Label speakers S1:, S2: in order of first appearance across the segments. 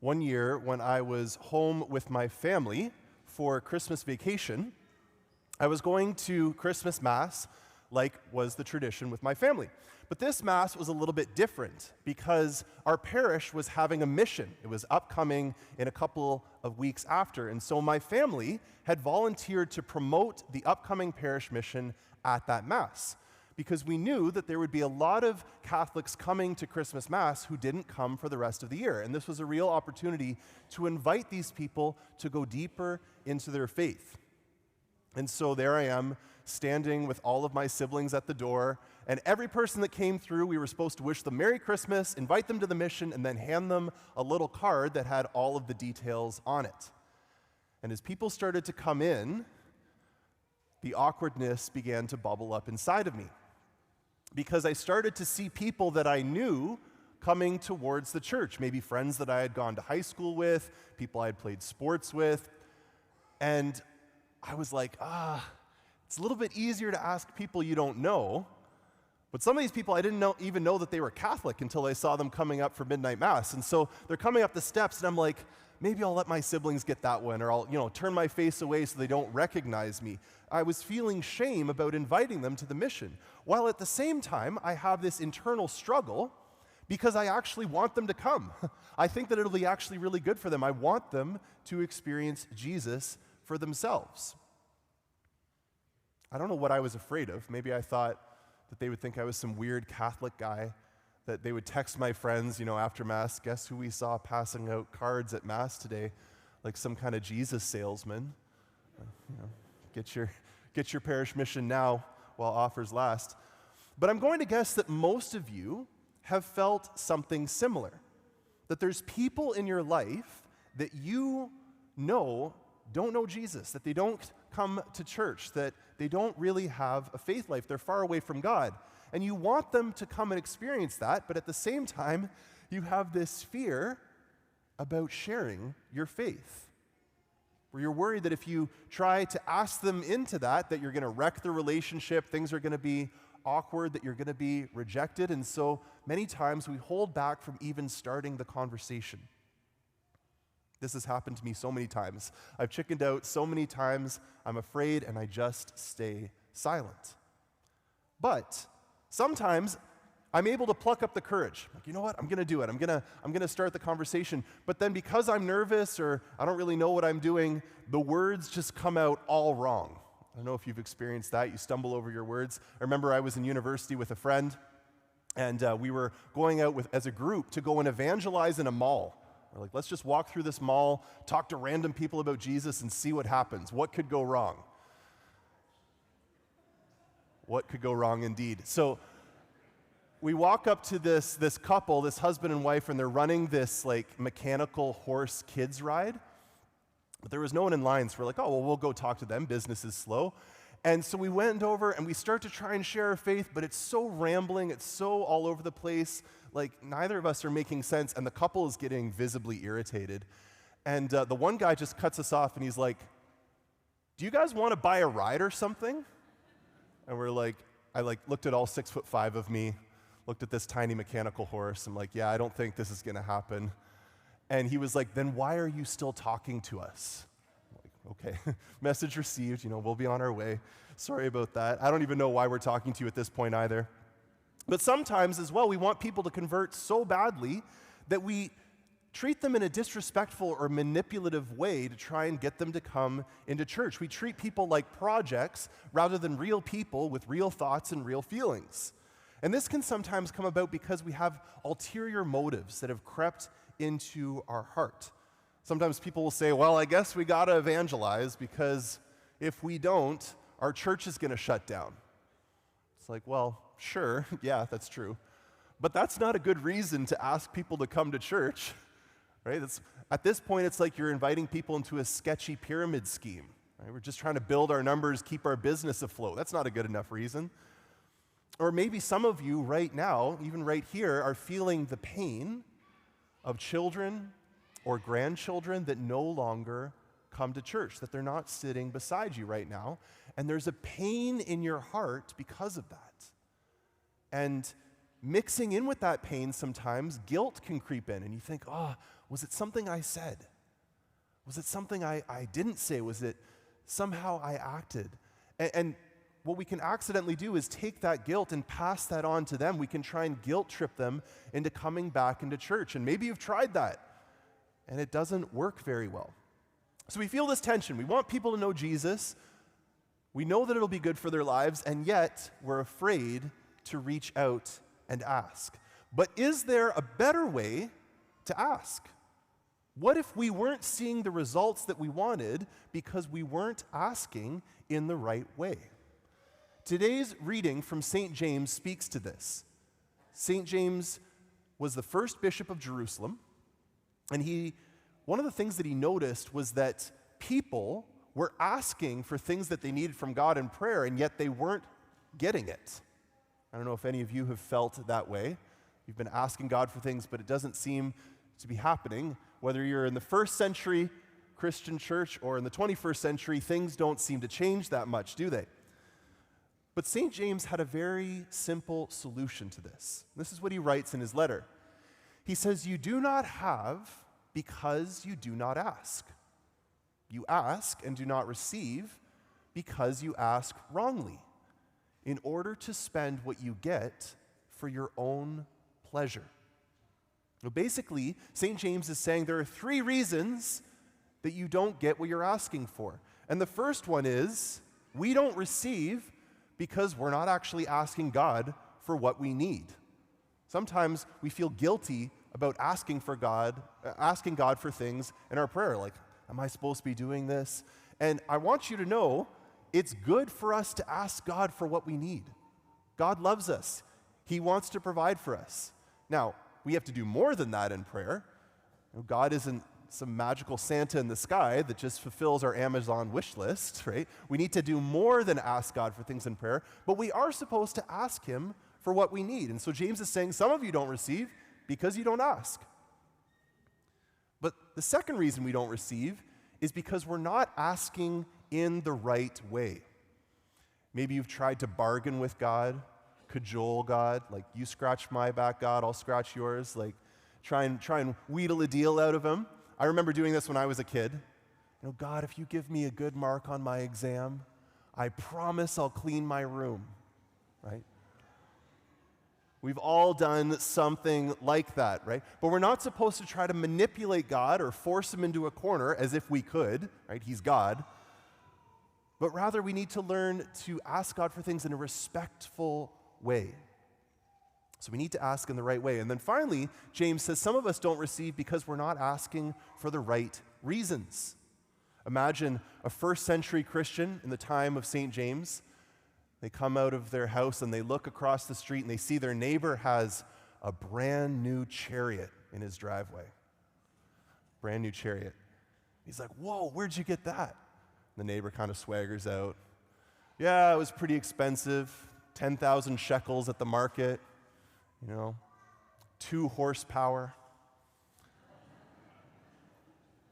S1: One year, when I was home with my family for Christmas vacation, I was going to Christmas Mass like was the tradition with my family. But this Mass was a little bit different because our parish was having a mission. It was upcoming in a couple of weeks after. And so my family had volunteered to promote the upcoming parish mission at that Mass, because we knew that there would be a lot of Catholics coming to Christmas Mass who didn't come for the rest of the year. And this was a real opportunity to invite these people to go deeper into their faith. And so there I am, standing with all of my siblings at the door, and every person that came through, we were supposed to wish them Merry Christmas, invite them to the mission, and then hand them a little card that had all of the details on it. And as people started to come in, the awkwardness began to bubble up inside of me, because I started to see people that I knew coming towards the church, maybe friends that I had gone to high school with, people I had played sports with, and I was like, it's a little bit easier to ask people you don't know, but some of these people I didn't even know that they were Catholic until I saw them coming up for midnight Mass. And so they're coming up the steps, and I'm like, maybe I'll let my siblings get that one, or I'll turn my face away so they don't recognize me. I was feeling shame about inviting them to the mission, while at the same time I have this internal struggle because I actually want them to come. I think that it'll be actually really good for them. I want them to experience Jesus for themselves. I don't know what I was afraid of. Maybe I thought that they would think I was some weird Catholic guy, that they would text my friends, after Mass, guess who we saw passing out cards at Mass today, like some kind of Jesus salesman. Get your parish mission now while offers last. But I'm going to guess that most of you have felt something similar, that there's people in your life that you know don't know Jesus, that they don't come to church, that they don't really have a faith life, they're far away from God. And you want them to come and experience that, but at the same time, you have this fear about sharing your faith, where you're worried that if you try to ask them into that you're going to wreck the relationship, things are going to be awkward, that you're going to be rejected. And so many times we hold back from even starting the conversation. This has happened to me so many times. I've chickened out so many times, I'm afraid, and I just stay silent. But sometimes I'm able to pluck up the courage. Like, you know what? I'm going to do it. I'm going to start the conversation. But then because I'm nervous or I don't really know what I'm doing, the words just come out all wrong. I don't know if you've experienced that. You stumble over your words. I remember I was in university with a friend, and we were going out as a group to go and evangelize in a mall. We're like, let's just walk through this mall, talk to random people about Jesus, and see what happens. What could go wrong? What could go wrong indeed? So we walk up to this couple, this husband and wife, and they're running this mechanical horse kids ride. But there was no one in line, so we're like, we'll go talk to them. Business is slow. And so we went over and we start to try and share our faith, but it's so rambling, it's so all over the place, neither of us are making sense, and the couple is getting visibly irritated. And the one guy just cuts us off, and he's like, do you guys want to buy a ride or something? And we're like, I looked at all 6'5" of me, looked at this tiny mechanical horse. I'm like, yeah, I don't think this is going to happen. And he was like, then why are you still talking to us? I'm like, okay, message received, we'll be on our way. Sorry about that. I don't even know why we're talking to you at this point either. But sometimes as well, we want people to convert so badly that we treat them in a disrespectful or manipulative way to try and get them to come into church. We treat people like projects rather than real people with real thoughts and real feelings. And this can sometimes come about because we have ulterior motives that have crept into our heart. Sometimes people will say, well, I guess we got to evangelize because if we don't, our church is going to shut down. It's like, well, sure, yeah, that's true. But that's not a good reason to ask people to come to church, right? At this point, it's like you're inviting people into a sketchy pyramid scheme. Right? We're just trying to build our numbers, keep our business afloat. That's not a good enough reason. Or maybe some of you right now, even right here, are feeling the pain of children or grandchildren that no longer come to church, that they're not sitting beside you right now, and there's a pain in your heart because of that. And mixing in with that pain sometimes, guilt can creep in, and you think, Was it something I said? Was it something I didn't say? Was it somehow I acted? And what we can accidentally do is take that guilt and pass that on to them. We can try and guilt trip them into coming back into church. And maybe you've tried that, and it doesn't work very well. So we feel this tension. We want people to know Jesus. We know that it'll be good for their lives, and yet we're afraid to reach out and ask. But is there a better way to ask? What if we weren't seeing the results that we wanted because we weren't asking in the right way? Today's reading from St. James speaks to this. St. James was the first bishop of Jerusalem, and one of the things that he noticed was that people were asking for things that they needed from God in prayer, and yet they weren't getting it. I don't know if any of you have felt that way. You've been asking God for things, but it doesn't seem to be happening. Whether you're in the first century Christian church or in the 21st century, things don't seem to change that much, do they? But St. James had a very simple solution to this. This is what he writes in his letter. He says, "You do not have because you do not ask. You ask and do not receive because you ask wrongly, in order to spend what you get for your own pleasure." Now, basically, St. James is saying there are 3 reasons that you don't get what you're asking for. And the first one is we don't receive because we're not actually asking God for what we need. Sometimes we feel guilty about asking God for things in our prayer, like, am I supposed to be doing this? And I want you to know it's good for us to ask God for what we need. God loves us. He wants to provide for us. Now, we have to do more than that in prayer. God isn't some magical Santa in the sky that just fulfills our Amazon wish list, right? We need to do more than ask God for things in prayer, but we are supposed to ask him for what we need. And so James is saying some of you don't receive because you don't ask. But the second reason we don't receive is because we're not asking in the right way. Maybe you've tried to bargain with God, cajole God, like, you scratch my back, God, I'll scratch yours, like try and wheedle a deal out of him. I remember doing this when I was a kid. God, if you give me a good mark on my exam, I promise I'll clean my room, right? We've all done something like that, right? But we're not supposed to try to manipulate God or force him into a corner as if we could, right? He's God. But rather, we need to learn to ask God for things in a respectful way. So we need to ask in the right way. And then finally, James says some of us don't receive because we're not asking for the right reasons. Imagine a first century Christian in the time of St. James. They come out of their house and they look across the street and they see their neighbor has a brand new chariot in his driveway. Brand new chariot. He's like, "Whoa, where'd you get that?" The neighbor kind of swaggers out. "Yeah, it was pretty expensive. 10,000 shekels at the market. 2 horsepower.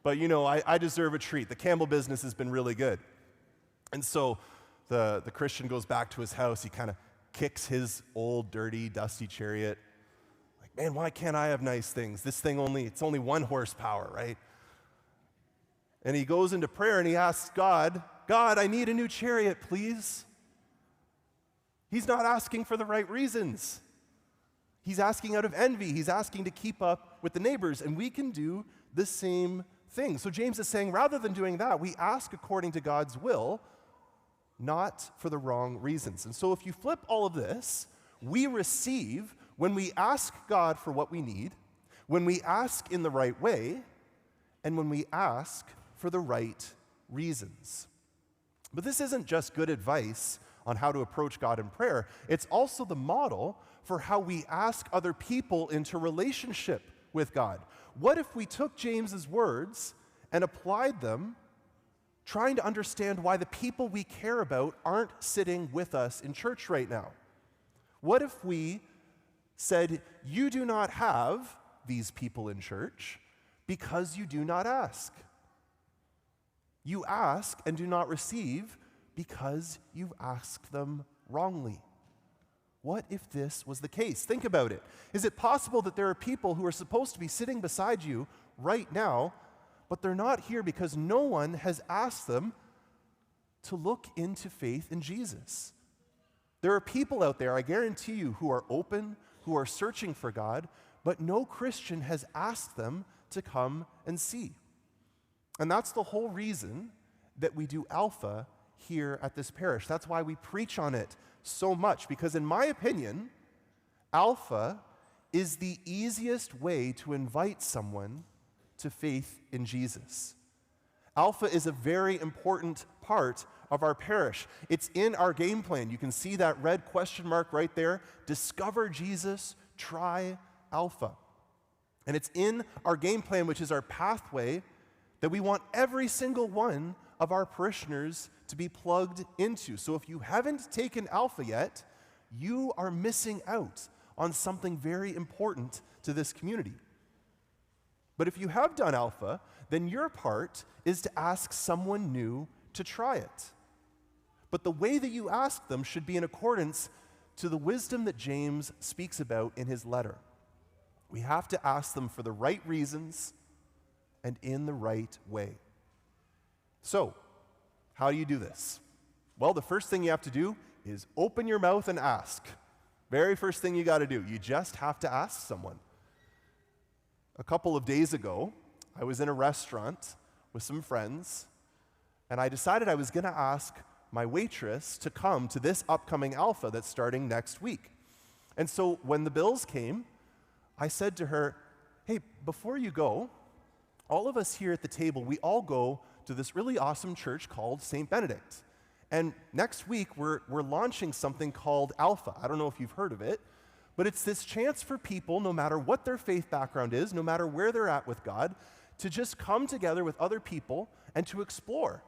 S1: But I deserve a treat. The Campbell business has been really good." And so the Christian goes back to his house. He kind of kicks his old, dirty, dusty chariot. Like, "Man, why can't I have nice things? This thing it's only 1 horsepower, right?" And he goes into prayer and he asks God, "God, I need a new chariot, please." He's not asking for the right reasons. He's asking out of envy. He's asking to keep up with the neighbors, and we can do the same thing. So James is saying, rather than doing that, we ask according to God's will, not for the wrong reasons. And so if you flip all of this, we receive when we ask God for what we need, when we ask in the right way, and when we ask for the right reasons. But this isn't just good advice on how to approach God in prayer. It's also the model for how we ask other people into relationship with God. What if we took James's words and applied them, trying to understand why the people we care about aren't sitting with us in church right now? What if we said, "You do not have these people in church because you do not ask. You ask and do not receive because you've asked them wrongly." What if this was the case? Think about it. Is it possible that there are people who are supposed to be sitting beside you right now, but they're not here because no one has asked them to look into faith in Jesus. There are people out there, I guarantee you, who are open, who are searching for God, but no Christian has asked them to come and see. And that's the whole reason that we do Alpha here at this parish. That's why we preach on it so much, because in my opinion, Alpha is the easiest way to invite someone to faith in Jesus. Alpha is a very important part of our parish. It's in our game plan. You can see that red question mark right there. Discover Jesus, try Alpha. And it's in our game plan, which is our pathway, that we want every single one of our parishioners to be plugged into. So if you haven't taken Alpha yet, you are missing out on something very important to this community. But if you have done Alpha, then your part is to ask someone new to try it. But the way that you ask them should be in accordance to the wisdom that James speaks about in his letter. We have to ask them for the right reasons and in the right way. So, how do you do this? Well, the first thing you have to do is open your mouth and ask. Very first thing you got to do. You just have to ask someone. A couple of days ago, I was in a restaurant with some friends, and I decided I was going to ask my waitress to come to this upcoming Alpha that's starting next week. And so when the bills came, I said to her, hey, before you go, all of us here at the table, we all go to this really awesome church called St. Benedict. And next week, we're launching something called Alpha. I don't know if you've heard of it, but it's this chance for people, no matter what their faith background is, no matter where they're at with God, to just come together with other people and to explore,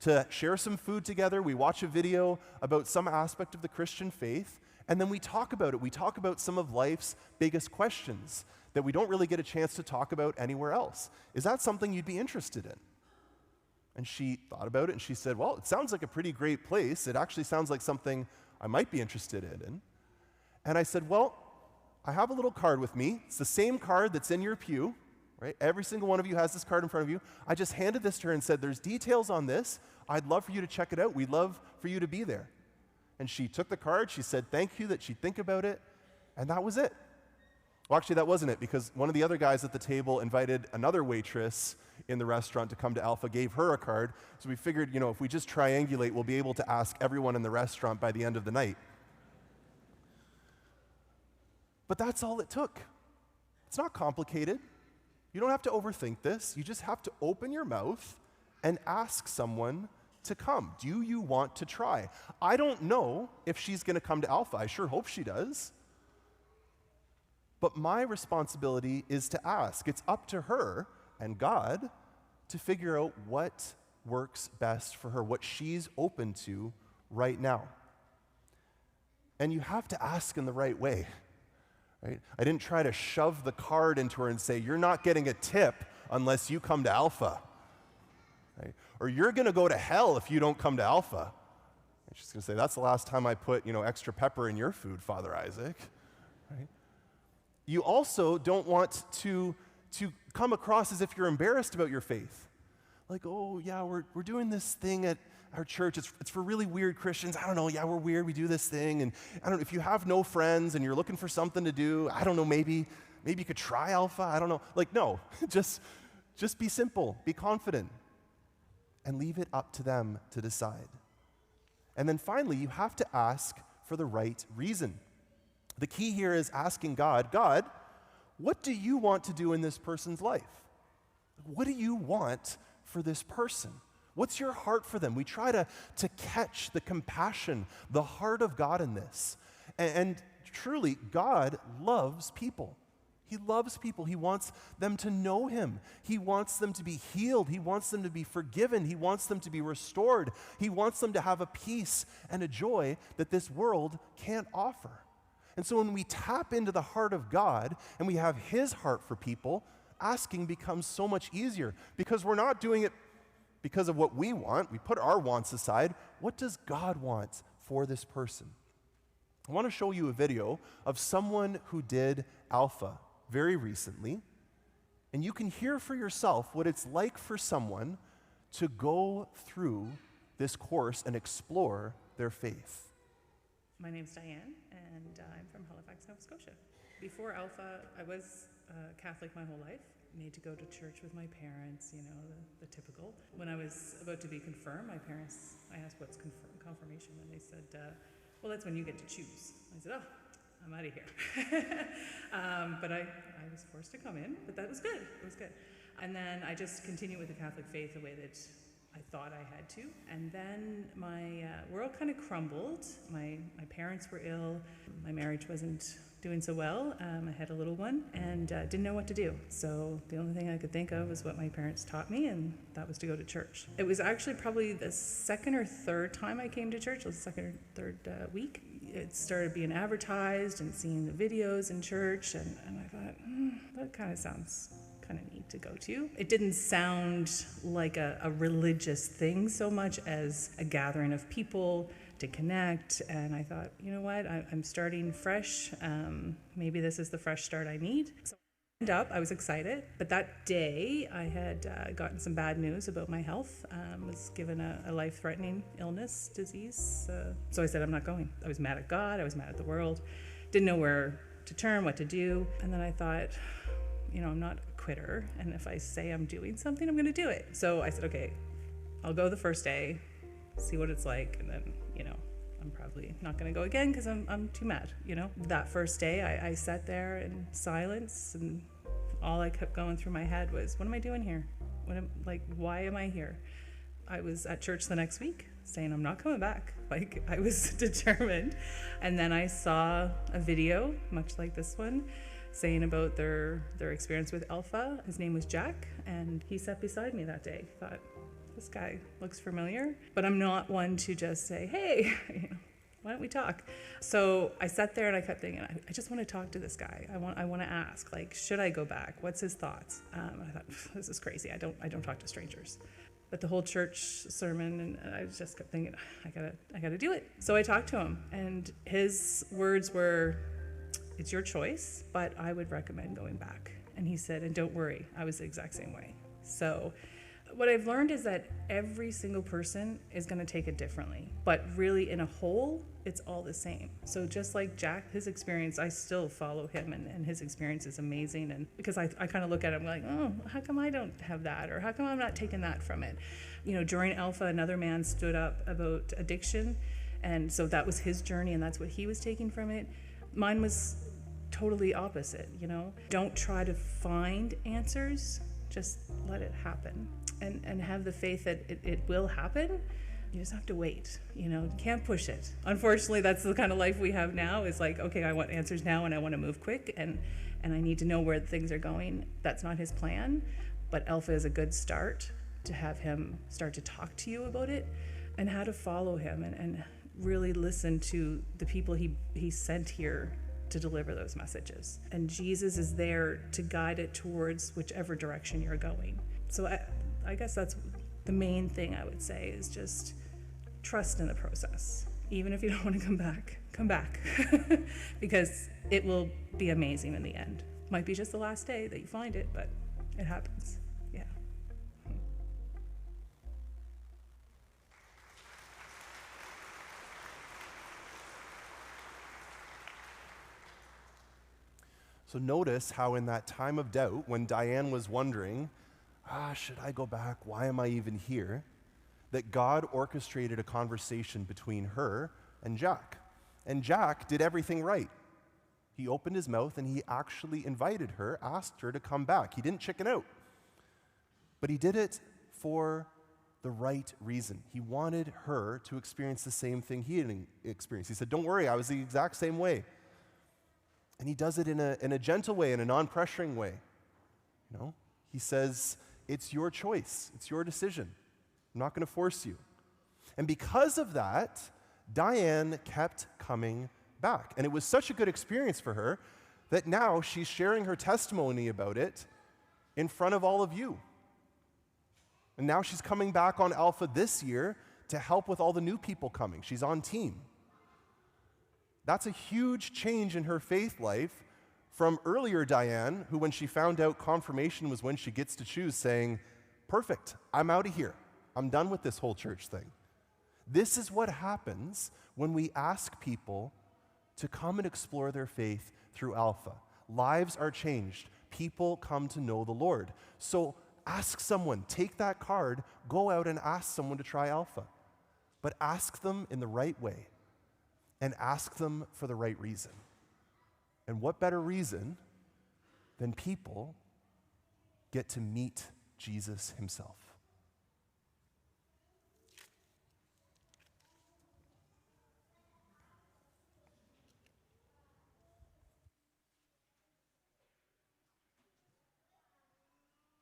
S1: to share some food together. We watch a video about some aspect of the Christian faith, and then we talk about it. We talk about some of life's biggest questions that we don't really get a chance to talk about anywhere else. Is that something you'd be interested in? And she thought about it, and she said, well, it sounds like a pretty great place. It actually sounds like something I might be interested in. And I said, well, I have a little card with me. It's the same card that's in your pew, right? Every single one of you has this card in front of you. I just handed this to her and said, there's details on this. I'd love for you to check it out. We'd love for you to be there. And she took the card. She said thank you, that she'd think about it, and that was it. Well, actually, that wasn't it, because one of the other guys at the table invited another waitress in the restaurant to come to Alpha, gave her a card. So we figured, if we just triangulate, we'll be able to ask everyone in the restaurant by the end of the night. But that's all it took. It's not complicated. You don't have to overthink this. You just have to open your mouth and ask someone to come. Do you want to try? I don't know if she's going to come to Alpha. I sure hope she does. But my responsibility is to ask. It's up to her and God to figure out what works best for her, what she's open to right now. And you have to ask in the right way. Right? I didn't try to shove the card into her and say, you're not getting a tip unless you come to Alpha. Right? Or you're going to go to hell if you don't come to Alpha. And she's going to say, that's the last time I put, extra pepper in your food, Father Isaac. Right? You also don't want to come across as if you're embarrassed about your faith. Like, oh, yeah, we're doing this thing at our church. It's for really weird Christians. I don't know, yeah, we're weird. We do this thing. And I don't know, if you have no friends and you're looking for something to do, I don't know, maybe you could try Alpha. I don't know. Like, no, just be simple, be confident, and leave it up to them to decide. And then finally, you have to ask for the right reason. The key here is asking God, what do you want to do in this person's life? What do you want for this person? What's your heart for them? We try to catch the compassion, the heart of God in this. And truly, God loves people. He loves people. He wants them to know Him. He wants them to be healed. He wants them to be forgiven. He wants them to be restored. He wants them to have a peace and a joy that this world can't offer. And so when we tap into the heart of God and we have His heart for people, asking becomes so much easier because we're not doing it because of what we want. We put our wants aside. What does God want for this person? I want to show you a video of someone who did Alpha very recently. And you can hear for yourself what it's like for someone to go through this course and explore their faith.
S2: My name's Diane, and I'm from Halifax, Nova Scotia. Before Alpha, I was Catholic my whole life. Made to go to church with my parents, the typical. When I was about to be confirmed, I asked what's confirmation, and they said, well, that's when you get to choose. I said, oh, I'm out of here. But I was forced to come in, but that was good. It was good. And then I just continued with the Catholic faith the way that I thought I had to. And then my world kind of crumbled. My parents were ill. My marriage wasn't doing so well. I had a little one and didn't know what to do. So the only thing I could think of was what my parents taught me, and that was to go to church. It was actually probably the second or third time I came to church. It was the second or third week. It started being advertised and seeing the videos in church, and I thought, that kind of sounds kind of neat to go to. It didn't sound like a religious thing so much as a gathering of people to connect, and I thought, you know what, I'm starting fresh. Maybe this is the fresh start I need. So I ended up, I was excited, but that day I had gotten some bad news about my health. Was given a life-threatening illness, disease. So I said, I'm not going. I was mad at God, I was mad at the world, didn't know where to turn, what to do, and then I thought, I'm not a quitter, and if I say I'm doing something, I'm going to do it. So I said, okay, I'll go the first day, see what it's like, and then, I'm probably not going to go again because I'm too mad, That first day, I sat there in silence, and all I kept going through my head was, what am I doing here? Why am I here? I was at church the next week saying, I'm not coming back. I was determined. And then I saw a video, much like this one, saying about their experience with Alpha. His name was Jack, and he sat beside me that day. Thought, this guy looks familiar, but I'm not one to just say, hey, why don't we talk? So I sat there and I kept thinking, I just want to talk to this guy. I want to ask, should I go back? What's his thoughts? I thought, this is crazy. I don't talk to strangers. But the whole church sermon, and I just kept thinking, I gotta do it. So I talked to him, and his words were, it's your choice, but I would recommend going back. And he said, and don't worry, I was the exact same way. So what I've learned is that every single person is going to take it differently, but really in a whole, it's all the same. So just like Jack, his experience, I still follow him, and his experience is amazing. And because I kind of look at him like, oh, how come I don't have that? Or how come I'm not taking that from it? During Alpha, another man stood up about addiction. And so that was his journey, and that's what he was taking from it. Mine was totally opposite, Don't try to find answers, just let it happen. And have the faith that it will happen. You just have to wait, you can't push it. Unfortunately, that's the kind of life we have now, is like, okay, I want answers now and I want to move quick, and I need to know where things are going. That's not his plan, but Alpha is a good start to have him start to talk to you about it and how to follow him and really listen to the people he sent here to deliver those messages. And Jesus is there to guide it towards whichever direction you're going. So I guess that's the main thing I would say, is just trust in the process. Even if you don't want to come back because it will be amazing in the end. Might be just the last day that you find it, but it happens. Yeah.
S1: So notice how in that time of doubt, when Diane was wondering, should I go back? Why am I even here? That God orchestrated a conversation between her and Jack. And Jack did everything right. He opened his mouth and he actually invited her, asked her to come back. He didn't chicken out. But he did it for the right reason. He wanted her to experience the same thing he had experienced. He said, don't worry, I was the exact same way. And he does it in a gentle way, in a non-pressuring way. He says, it's your choice. It's your decision. I'm not going to force you. And because of that, Diane kept coming back. And it was such a good experience for her that now she's sharing her testimony about it in front of all of you. And now she's coming back on Alpha this year to help with all the new people coming. She's on team. That's a huge change in her faith life From earlier Diane, who when she found out confirmation was when she gets to choose, saying, perfect, I'm out of here. I'm done with this whole church thing. This is what happens when we ask people to come and explore their faith through Alpha. Lives are changed. People come to know the Lord. So ask someone, take that card, go out and ask someone to try Alpha. But ask them in the right way and ask them for the right reason. And what better reason than people get to meet Jesus himself?